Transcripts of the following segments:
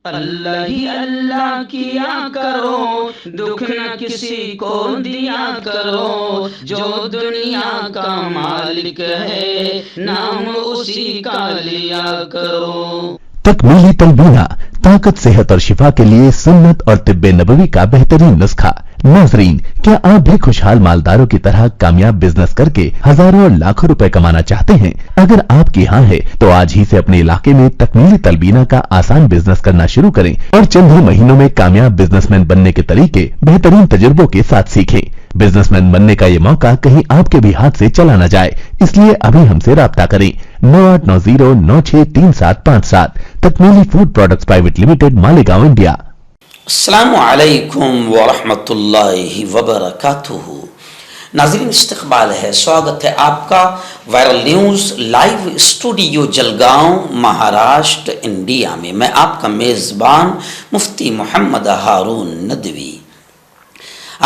اللہ ہی اللہ کیا کرو، دکھ نہ کسی کو دیا کرو، جو دنیا کا مالک ہے نام اسی کا لیا کرو۔ تکمیلی تلبینہ، طاقت، صحت اور شفا کے لیے سنت اور طب نبوی کا بہترین نسخہ۔ ناظرین، کیا آپ بھی خوشحال مالداروں کی طرح کامیاب بزنس کر کے ہزاروں اور لاکھوں روپے کمانا چاہتے ہیں؟ اگر آپ کی ہاں ہے تو آج ہی سے اپنے علاقے میں تکمیلی تلبینہ کا آسان بزنس کرنا شروع کریں اور چند ہی مہینوں میں کامیاب بزنس مین بننے کے طریقے بہترین تجربوں کے ساتھ سیکھیں۔ بزنس مین بننے کا یہ موقع کہیں آپ کے بھی ہاتھ سے چلا نہ جائے، اس لیے ابھی ہم سے رابطہ کریں۔ 9890963757 Takmeeli food products private limited, Malegaon, India. السلام علیکم ورحمۃ اللہ وبرکاتہ۔ ناظرین، استقبال ہے، سواگت ہے آپ کا viral news live studio Jalgaon, Maharashtra, India میں۔ میں آپ کا میزبان مفتی محمد ہارون ندوی۔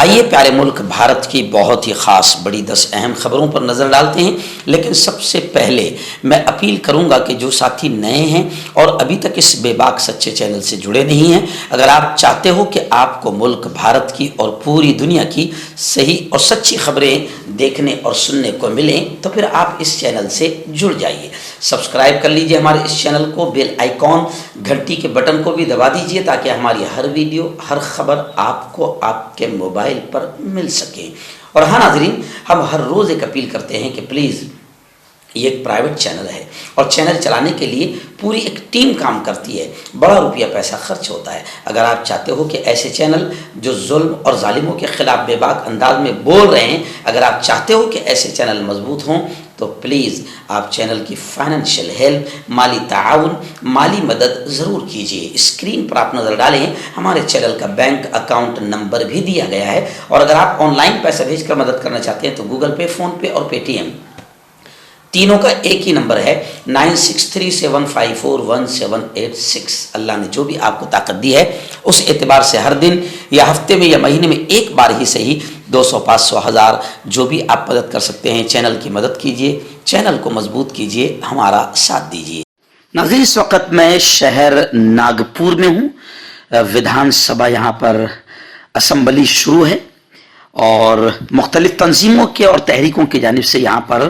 آئیے پیارے ملک بھارت کی بہت ہی خاص بڑی 10 اہم خبروں پر نظر ڈالتے ہیں، لیکن سب سے پہلے میں اپیل کروں گا کہ جو ساتھی نئے ہیں اور ابھی تک اس بے باک سچے چینل سے جڑے نہیں ہیں، اگر آپ چاہتے ہو کہ آپ کو ملک بھارت کی اور پوری دنیا کی صحیح اور سچی خبریں دیکھنے اور سننے کو ملیں تو پھر آپ اس چینل سے جڑ جائیے۔ سبسکرائب کر لیجئے ہمارے اس چینل کو، بیل آئیکن گھنٹی کے بٹن کو بھی دبا دیجئے تاکہ ہماری ہر ویڈیو، ہر خبر آپ کو آپ کے موبائل پر مل سکے۔ اور ہاں ناظرین، ہم ہر روز ایک اپیل کرتے ہیں کہ پلیز، یہ ایک پرائیویٹ چینل ہے اور چینل چلانے کے لیے پوری ایک ٹیم کام کرتی ہے، بڑا روپیہ پیسہ خرچ ہوتا ہے۔ اگر آپ چاہتے ہو کہ ایسے چینل جو ظلم اور ظالموں کے خلاف بے باک انداز میں بول رہے ہیں، اگر آپ چاہتے ہو کہ ایسے چینل مضبوط ہوں تو پلیز آپ چینل کی فائنینشیل ہیلپ، مالی تعاون، مالی مدد ضرور کیجیے۔ اسکرین پر آپ نظر ڈالیں، ہمارے چینل کا بینک اکاؤنٹ نمبر بھی دیا گیا ہے، اور اگر آپ آن لائن پیسہ بھیج کر مدد کرنا چاہتے ہیں تو گوگل پے، فون پے اور پے ٹی ایم تینوں کا ایک ہی نمبر ہے، 9637541786۔ اللہ نے جو بھی آپ کو طاقت دی ہے اس اعتبار سے ہر دن یا ہفتے میں یا مہینے میں ایک بار ہی صحیح 200، 500، 1000 جو بھی آپ مدد کر سکتے ہیں، چینل کی مدد کیجیے، چینل کو مضبوط کیجیے، ہمارا ساتھ دیجیے۔ ناظرین، اس وقت میں شہر ناگپور میں ہوں۔ ودھان سبھا یہاں پر اسمبلی شروع ہے اور مختلف تنظیموں کے اور تحریکوں کی جانب سے یہاں پر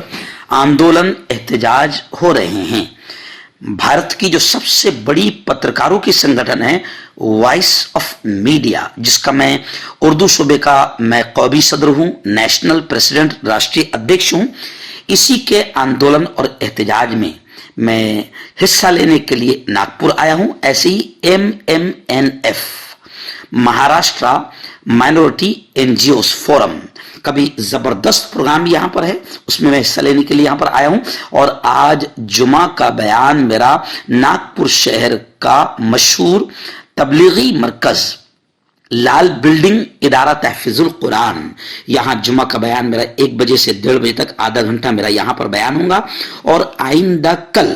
آندولن، احتجاج ہو رہے ہیں۔ بھارت کی جو سب سے بڑی پترکاروں کی سنگھٹن ہے وائس آف میڈیا، جس کا میں اردو شعبے کا میں قومی صدر ہوں، نیشنل پریزیڈنٹ، راشٹریہ ادھیکش ہوں، اسی کے آندولن اور احتجاج میں حصہ لینے کے لیے ناگپور آیا ہوں۔ ایسے ہی MMNF Maharashtra minority NGOs forum کا بھی زبردست پروگرام یہاں پر ہے، اس میں حصہ لینے کے لیے یہاں پر آیا ہوں۔ اور آج جمعہ کا بیان میرا ناگپور شہر کا مشہور تبلیغی مرکز لال بلڈنگ، ادارہ تحفظ القرآن، یہاں جمعہ کا بیان میرا 1 بجے سے 1:30 بجے تک آدھا گھنٹہ میرا یہاں پر بیان ہوگا۔ اور آئندہ کل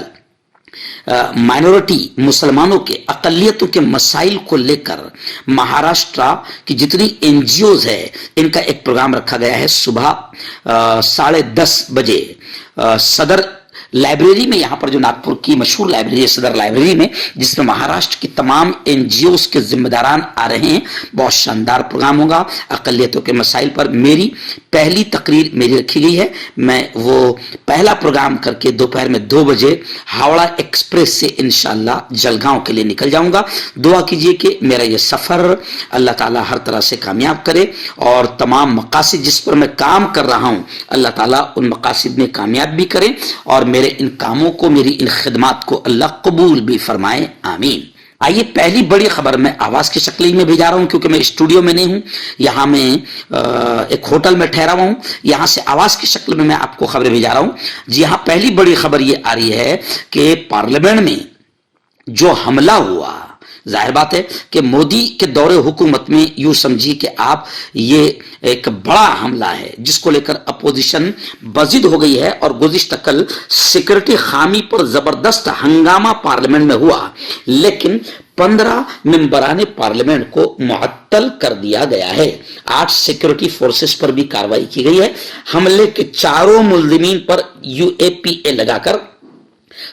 مائنورٹی مسلمانوں کے، اقلیتوں کے مسائل کو لے کر مہاراشٹرا کی جتنی NGOs ہے ان کا ایک پروگرام رکھا گیا ہے صبح 10:30 بجے صدر لائبریری میں، یہاں پر جو ناگپور کی مشہور لائبریری ہے صدر لائبریری میں، جس میں مہاراشٹر کی تمام NGOs کے ذمہ داران آ رہے ہیں۔ بہت شاندار پروگرام ہوگا اقلیتوں کے مسائل پر۔ میری پہلی تقریر میری رکھی گئی ہے، میں وہ پہلا پروگرام کر کے دوپہر میں 2 بجے ہاوڑا ایکسپریس سے انشاءاللہ جلگاؤں کے لیے نکل جاؤں گا۔ دعا کیجئے کہ میرا یہ سفر اللہ تعالیٰ ہر طرح سے کامیاب کرے اور تمام مقاصد جس پر میں کام کر رہا ہوں اللہ تعالیٰ ان مقاصد میں کامیاب بھی کرے، اور میرے ان کاموں کو، میری ان خدمات کو اللہ قبول بھی فرمائے، آمین۔ آئیے پہلی بڑی خبر میں آواز کی شکل میں بھیجا رہا ہوں، کیونکہ میں اسٹوڈیو میں نہیں ہوں، یہاں میں ایک ہوٹل میں ٹھہرا ہوا ہوں، یہاں سے آواز کی شکل میں آپ کو خبریں بھیجا رہا ہوں۔ جی ہاں، پہلی بڑی خبر یہ آ رہی ہے کہ پارلیمنٹ میں جو حملہ ہوا، ظاہر بات ہے کہ مودی کے دور حکومت میں یوں سمجھی کہ آپ یہ ایک بڑا حملہ ہے جس کو لے کر اپوزیشن بزد ہو گئی ہے، اور گزشتہ کل سیکورٹی خامی پر زبردست ہنگامہ پارلیمنٹ میں ہوا، لیکن 15 ممبران پارلیمنٹ کو معطل کر دیا گیا ہے۔ 8 سیکورٹی فورسز پر بھی کارروائی کی گئی ہے۔ حملے کے چاروں ملزمین پر UAPA لگا کر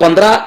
15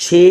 6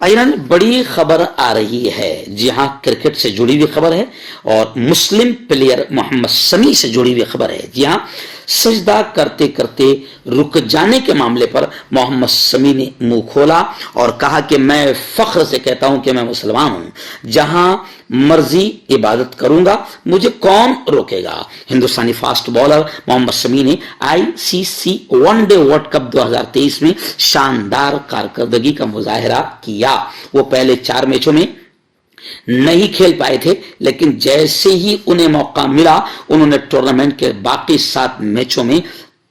بڑی خبر آ رہی ہے، جی ہاں، کرکٹ سے جڑی ہوئی خبر ہے اور مسلم پلیئر محمد سمیع سے جڑی ہوئی خبر ہے۔ جی ہاں، سجدہ کرتے کرتے رک جانے کے معاملے پر محمد سمیع نے منہ کھولا اور کہا کہ میں فخر سے کہتا ہوں کہ میں مسلمان ہوں، جہاں مرضی عبادت کروں گا، مجھے کون روکے گا۔ ہندوستانی فاسٹ بالر محمد سمیع نے ICC one day world cup 2023 میں شاندار کارکردگی کا مظاہرہ کیا۔ وہ پہلے 4 میچوں میں نہیں کھیل پائے تھے، لیکن جیسے ہی انہیں موقع ملا انہوں نے ٹورنامنٹ کے باقی 7 میچوں میں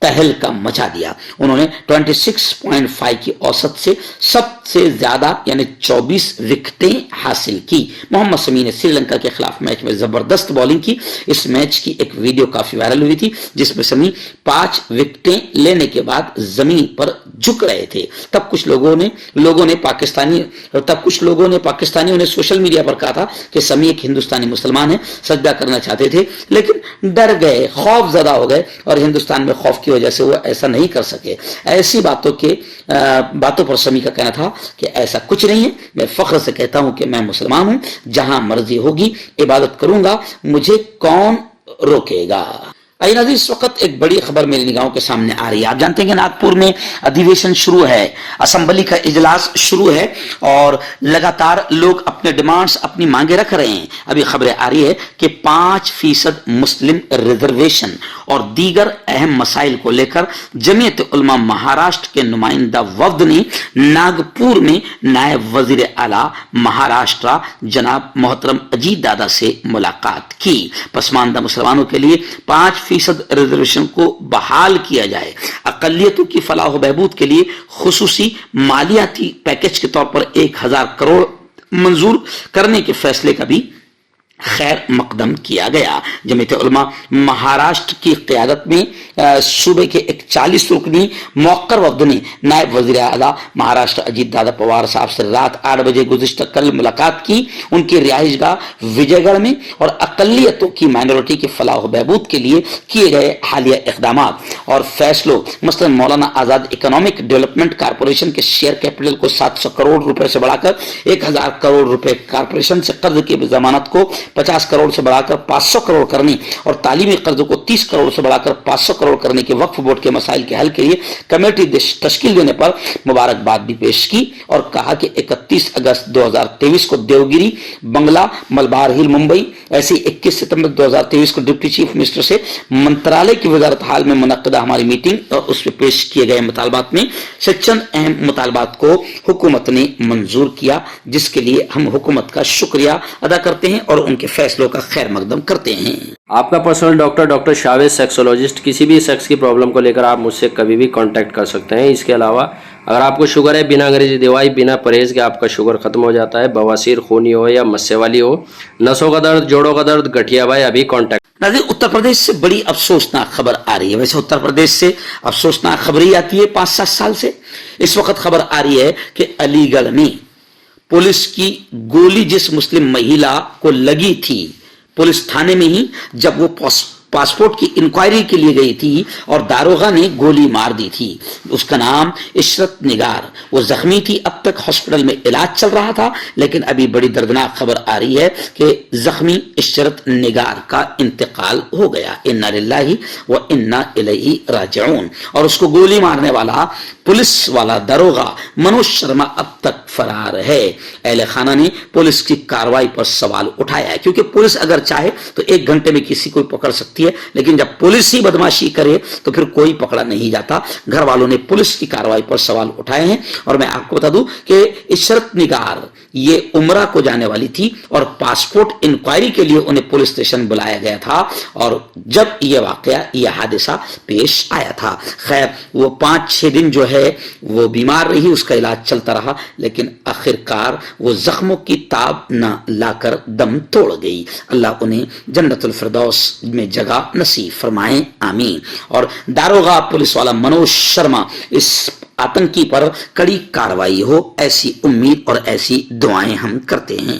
تہلکہ مچا دیا۔ انہوں نے 26.5 کی اوسط سے سب سے زیادہ یعنی 24 وکٹیں حاصل کی۔ محمد سمیع نے سری لنکا کے خلاف میچ میں زبردست بولنگ کی۔ اس میچ کی ایک ویڈیو کافی وائرل ہوئی تھی جس میں سمیع 5 وکٹیں لینے کے بعد زمین پر جھک رہے تھے۔ تب کچھ لوگوں نے پاکستانی انہیں سوشل میڈیا پر کہا تھا کہ سمیع ایک ہندوستانی مسلمان ہے، سجدہ کرنا چاہتے تھے لیکن ڈر گئے، خوف زدہ ہو گئے اور ہندوستان میں خوف کی وجہ سے وہ ایسا نہیں کر سکے۔ ایسی باتوں پر سمیع کا کہنا تھا کہ ایسا کچھ نہیں ہے، میں فخر سے کہتا ہوں کہ میں مسلمان ہوں، جہاں مرضی ہوگی عبادت کروں گا، مجھے کون روکے گا۔ ناظرین، اس وقت ایک بڑی خبر میری نگاہوں کے سامنے آ رہی ہے۔ آپ جانتے ہیں کہ ناگپور میں ادھیویشن شروع ہے، اسمبلی کا اجلاس شروع ہے اور لگاتار لوگ اپنے ڈیمانڈز، اپنی مانگیں رکھ رہے ہیں۔ ابھی خبریں آ رہی ہے کہ 5% مسلم ریزرویشن اور دیگر اہم مسائل کو لے کر جمعیت علماء مہاراشٹر کے نمائندہ وفد نے ناگپور میں نائب وزیر اعلیٰ مہاراشٹر جناب محترم اجیت دادا سے ملاقات کی۔ پسماندہ مسلمانوں کے لیے 5% ریزرویشن کو بحال کیا جائے، اقلیتوں کی فلاح و بہبود کے لیے خصوصی مالیاتی پیکج کے طور پر 1000 کروڑ منظور کرنے کے فیصلے کا بھی خیر مقدم کیا گیا۔ جمعیت علماء مہاراشٹر کی قیادت میں صوبے کے ایک 40 رکنی موقر وفد نے نائب وزیر اعلیٰ مہاراشٹر اجیت دادا پوار صاحب سے رات 8 بجے گزشتہ کل ملاقات کی۔ ان کی رہائش گاہ وجے گڑھ میں اور اقلیتوں کی مائنورٹی کی فلاح و بہبود کے لیے کیے گئے حالیہ اقدامات اور فیصلوں، مثلا Maulana Azad economic development corporation کے شیئر کیپٹل کو 700 کروڑ روپے سے بڑھا کر 1000 کروڑ روپے، کارپوریشن سے قرض کی ضمانت کو 50 کروڑ سے بڑھا کر 500 کروڑ کرنے اور تعلیمی قرض کو 30 کروڑ سے بڑھا کر 500 کروڑ کرنے کے وقف بورڈ کے مسائل کے حل کے لیے کمیٹی تشکیل دینے پر مبارکباد بھی پیش کی اور کہا کہ 31 اگست 2023 کو دیوگیری بنگلہ ملبار ہل ممبئی، ایسی 21 ستمبر 2023 کو ڈپٹی چیف منسٹر سے منترالیہ کی وزارت حال میں منعقدہ ہماری میٹنگ اور اس میں پیش کیے گئے مطالبات میں سے چند اہم مطالبات کو حکومت نے منظور کیا، جس کے لیے ہم حکومت کا شکریہ ادا کرتے ہیں اور ان کے فیصلوں کا خیر مقدم کرتے ہیں۔ آپ کا پرسنل ڈاکٹر شاویز سیکسولوجسٹ، کسی بھی سیکس کی پرابلم کو لے کر آپ مجھ سے کبھی بھی کانٹیکٹ کر سکتے ہیں۔ اس کے علاوہ اگر آپ کو شوگر ہے، بنا انگریزی دوائی، بنا پرہیز کے آپ کا شوگر ختم ہو جاتا ہے، بواسیر خونی ہو یا مسے والی ہو، نسوں کا درد، جوڑوں کا درد، گٹھیا بھائی، ابھی کانٹیکٹ۔ ناظرین، اتر پردیش سے بڑی افسوسناک خبر آ رہی ہے۔ ویسے اتر پردیش سے افسوسناک خبریں آتی ہے 5-7 سال سے۔ اس وقت خبر آ رہی ہے کہ علی گڑھ میں پولیس کی گولی جس مسلم مہیلا کو لگی تھی، پولیس تھانے میں ہی جب وہ پاسپورٹ کی انکوائری کے لیے گئی تھی اور داروغہ نے گولی مار دی تھی۔ اس کا نام عشرت نگار، وہ زخمی تھی، اب تک ہاسپٹل میں علاج چل رہا تھا، لیکن ابھی بڑی دردناک خبر آ رہی ہے کہ زخمی عشرت نگار کا انتقال ہو گیا۔ انا للہ و انا الیہ راجعون۔ اور اس کو گولی مارنے والا پولیس والا داروغہ منوج شرما اب تک فرار ہے۔ اہل خانہ نے پولیس کی کارروائی پر سوال اٹھایا ہے، کیونکہ پولیس اگر چاہے تو 1 گھنٹے میں کسی کو پکڑ سکتی ہے، لیکن جب پولیس ہی بدماشی کرے تو پھر کوئی پکڑا نہیں جاتا۔ گھر والوں نے پولیس کی کارروائی پر سوال اٹھائے ہیں اور میں آپ کو بتا دوں کہ عشرت نگار یہ عمرہ کو جانے والی تھی اور پاسپورٹ انکوائری کے لیے انہیں پولیس اسٹیشن بلایا گیا تھا اور جب یہ واقعہ، یہ حادثہ پیش آیا تھا۔ خیر، وہ 5-6 دن جو ہے وہ بیمار رہی، اس کا علاج چلتا رہا، لیکن آخرکار وہ زخموں کی تاب نہ لا کر دم توڑ گئی۔ اللہ انہیں جنت الفردوس میں جگہ نصیب فرمائیں، آمین۔ اور داروغہ پولیس والا منوج شرما، اس آتنکی پر کڑی کارروائی ہو، ایسی امید اور ایسی دعائیں ہم کرتے ہیں۔